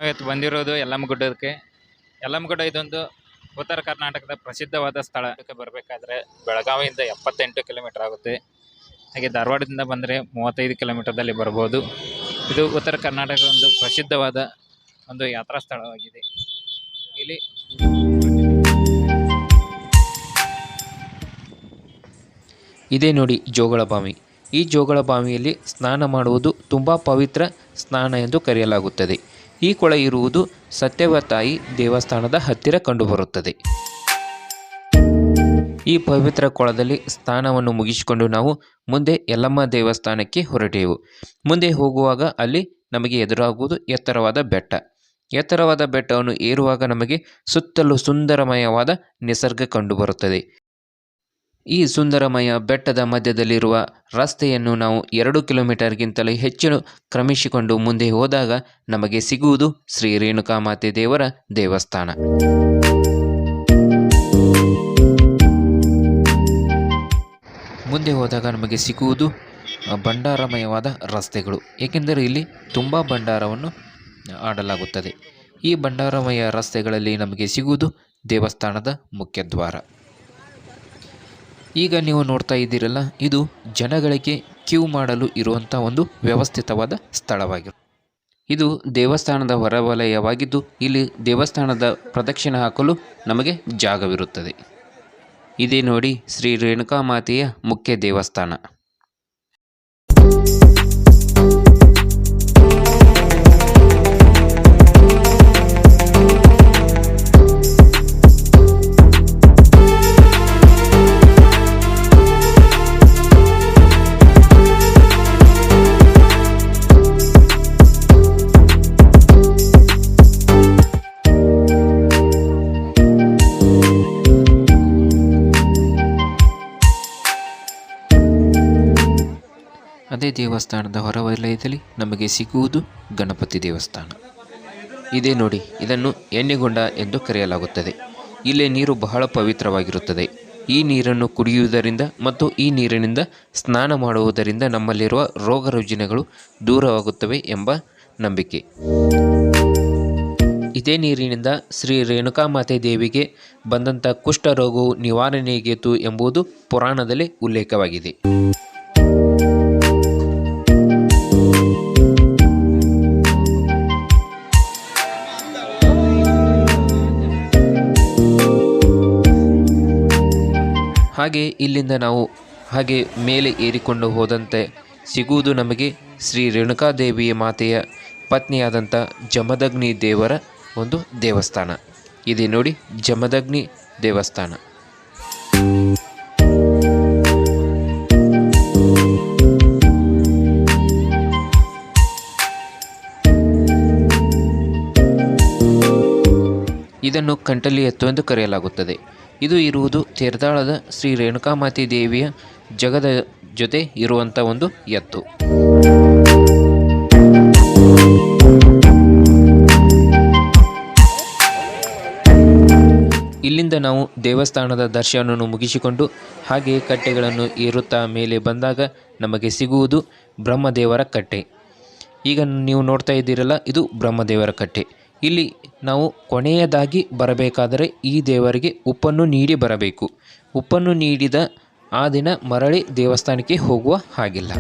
ಇವತ್ತು ಬಂದಿರೋದು ಯಲ್ಲಮ್ಮಗುಡ್ಡಕ್ಕೆ. ಯಲ್ಲಮ್ಮಗುಡ್ಡ ಇದೊಂದು ಉತ್ತರ ಕರ್ನಾಟಕದ ಪ್ರಸಿದ್ಧವಾದ ಸ್ಥಳ. ಇದಕ್ಕೆ ಬರಬೇಕಾದ್ರೆ ಬೆಳಗಾವಿಯಿಂದ 78 ಕಿಲೋಮೀಟರ್ ಆಗುತ್ತೆ. ಹಾಗೆ ಧಾರವಾಡದಿಂದ ಬಂದರೆ 35 ಕಿಲೋಮೀಟರ್ದಲ್ಲಿ ಬರ್ಬೋದು. ಇದು ಉತ್ತರ ಕರ್ನಾಟಕದ ಒಂದು ಪ್ರಸಿದ್ಧವಾದ ಒಂದು ಯಾತ್ರಾ ಸ್ಥಳವಾಗಿದೆ. ಇಲ್ಲಿ ಇದೇ ನೋಡಿ ಜೋಗಳಬಾವಿ. ಈ ಜೋಗಳಬಾವಿಯಲ್ಲಿ ಸ್ನಾನ ಮಾಡುವುದು ತುಂಬ ಪವಿತ್ರ ಸ್ನಾನ ಎಂದು ಕರೆಯಲಾಗುತ್ತದೆ. ಈ ಕೊಳ ಇರುವುದು ಸತ್ಯವತಾಯಿ ದೇವಸ್ಥಾನದ ಹತ್ತಿರ ಕಂಡುಬರುತ್ತದೆ. ಈ ಪವಿತ್ರ ಕೊಳದಲ್ಲಿ ಸ್ನಾನವನ್ನು ಮುಗಿಸಿಕೊಂಡು ನಾವು ಮುಂದೆ ಯಲ್ಲಮ್ಮ ದೇವಸ್ಥಾನಕ್ಕೆ ಹೊರಟೆವು. ಮುಂದೆ ಹೋಗುವಾಗ ಅಲ್ಲಿ ನಮಗೆ ಎದುರಾಗುವುದು ಎತ್ತರವಾದ ಬೆಟ್ಟ. ಎತ್ತರವಾದ ಬೆಟ್ಟವನ್ನು ಏರುವಾಗ ನಮಗೆ ಸುತ್ತಲೂ ಸುಂದರಮಯವಾದ ನಿಸರ್ಗ ಕಂಡುಬರುತ್ತದೆ. ಈ ಸುಂದರಮಯ ಬೆಟ್ಟದ ಮಧ್ಯದಲ್ಲಿರುವ ರಸ್ತೆಯನ್ನು ನಾವು 2 ಕಿಲೋಮೀಟರ್ಗಿಂತಲೂ ಹೆಚ್ಚು ಕ್ರಮಿಸಿಕೊಂಡು ಮುಂದೆ ಹೋದಾಗ ನಮಗೆ ಸಿಗುವುದು ಶ್ರೀ ರೇಣುಕಾಮಾತೆ ದೇವರ ದೇವಸ್ಥಾನ. ಮುಂದೆ ಹೋದಾಗ ನಮಗೆ ಸಿಗುವುದು ಭಂಡಾರಮಯವಾದ ರಸ್ತೆಗಳು, ಏಕೆಂದರೆ ಇಲ್ಲಿ ತುಂಬ ಭಂಡಾರವನ್ನು ಆಡಲಾಗುತ್ತದೆ. ಈ ಭಂಡಾರಮಯ ರಸ್ತೆಗಳಲ್ಲಿ ನಮಗೆ ಸಿಗುವುದು ದೇವಸ್ಥಾನದ ಮುಖ್ಯದ್ವಾರ. ಈಗ ನೀವು ನೋಡ್ತಾ ಇದ್ದೀರಲ್ಲ, ಇದು ಜನಗಳಿಗೆ ಕ್ಯೂ ಮಾಡಲು ಇರುವಂಥ ಒಂದು ವ್ಯವಸ್ಥಿತವಾದ ಸ್ಥಳವಾಗಿರುತ್ತೆ. ಇದು ದೇವಸ್ಥಾನದ ಹೊರವಲಯವಾಗಿದ್ದು ಇಲ್ಲಿ ದೇವಸ್ಥಾನದ ಪ್ರದಕ್ಷಿಣೆ ಹಾಕಲು ನಮಗೆ ಜಾಗವಿರುತ್ತದೆ. ಇದೇ ನೋಡಿ ಶ್ರೀ ರೇಣುಕಾಮಾತೆಯ ಮುಖ್ಯ ದೇವಸ್ಥಾನ. ಅದೇ ದೇವಸ್ಥಾನದ ಹೊರವಲಯದಲ್ಲಿ ನಮಗೆ ಸಿಗುವುದು ಗಣಪತಿ ದೇವಸ್ಥಾನ. ಇದೇ ನೋಡಿ, ಇದನ್ನು ಎಣ್ಣೆಗೊಂಡ ಎಂದು ಕರೆಯಲಾಗುತ್ತದೆ. ಇಲ್ಲೇ ನೀರು ಬಹಳ ಪವಿತ್ರವಾಗಿರುತ್ತದೆ. ಈ ನೀರನ್ನು ಕುಡಿಯುವುದರಿಂದ ಮತ್ತು ಈ ನೀರಿನಿಂದ ಸ್ನಾನ ಮಾಡುವುದರಿಂದ ನಮ್ಮಲ್ಲಿರುವ ರೋಗ ರುಜಿನಗಳು ದೂರವಾಗುತ್ತವೆ ಎಂಬ ನಂಬಿಕೆ. ಇದೇ ನೀರಿನಿಂದ ಶ್ರೀ ರೇಣುಕಾಮಾತೆ ದೇವಿಗೆ ಬಂದಂಥ ಕುಷ್ಠರೋಗವು ನಿವಾರಣೆಯಾಗಿತ್ತು ಎಂಬುದು ಪುರಾಣದಲ್ಲಿ ಉಲ್ಲೇಖವಾಗಿದೆ. ಹಾಗೆ ಇಲ್ಲಿಂದ ನಾವು ಹಾಗೆ ಮೇಲೆ ಏರಿಕೊಂಡು ಹೋದಂತೆ ಸಿಗುವುದು ನಮಗೆ ಶ್ರೀ ರೇಣುಕಾದೇವಿಯ ಮಾತೆಯ ಪತ್ನಿಯಾದಂಥ ಜಮದಗ್ನಿ ದೇವರ ಒಂದು ದೇವಸ್ಥಾನ. ಇದೆ ನೋಡಿ ಜಮದಗ್ನಿ ದೇವಸ್ಥಾನ. ಇದನ್ನು ಕಂಟಲಿ ಎತ್ತು ಎಂದು ಕರೆಯಲಾಗುತ್ತದೆ. ಇದು ಇರುವುದು ತೇರದಾಳದ ಶ್ರೀ ರೇಣುಕಾಮಾತೆ ದೇವಿಯ ಜಗದ ಜೊತೆ ಇರುವಂಥ ಒಂದು ಎತ್ತು. ಇಲ್ಲಿಂದ ನಾವು ದೇವಸ್ಥಾನದ ದರ್ಶನವನ್ನು ಮುಗಿಸಿಕೊಂಡು ಹಾಗೆ ಕಟ್ಟೆಗಳನ್ನು ಏರುತ್ತಾ ಮೇಲೆ ಬಂದಾಗ ನಮಗೆ ಸಿಗುವುದು ಬ್ರಹ್ಮದೇವರ ಕಟ್ಟೆ. ಈಗ ನೀವು ನೋಡ್ತಾ ಇದ್ದೀರಲ್ಲ, ಇದು ಬ್ರಹ್ಮದೇವರ ಕಟ್ಟೆ. ಇಲ್ಲಿ ನಾವು ಕೊನೆಯದಾಗಿ ಬರಬೇಕಾದರೆ ಈ ದೇವರಿಗೆ ಉಪ್ಪನ್ನು ನೀಡಿ ಬರಬೇಕು. ಉಪ್ಪನ್ನು ನೀಡಿದ ಆ ದಿನ ಮರಳಿ ದೇವಸ್ಥಾನಕ್ಕೆ ಹೋಗುವ ಹಾಗಿಲ್ಲ.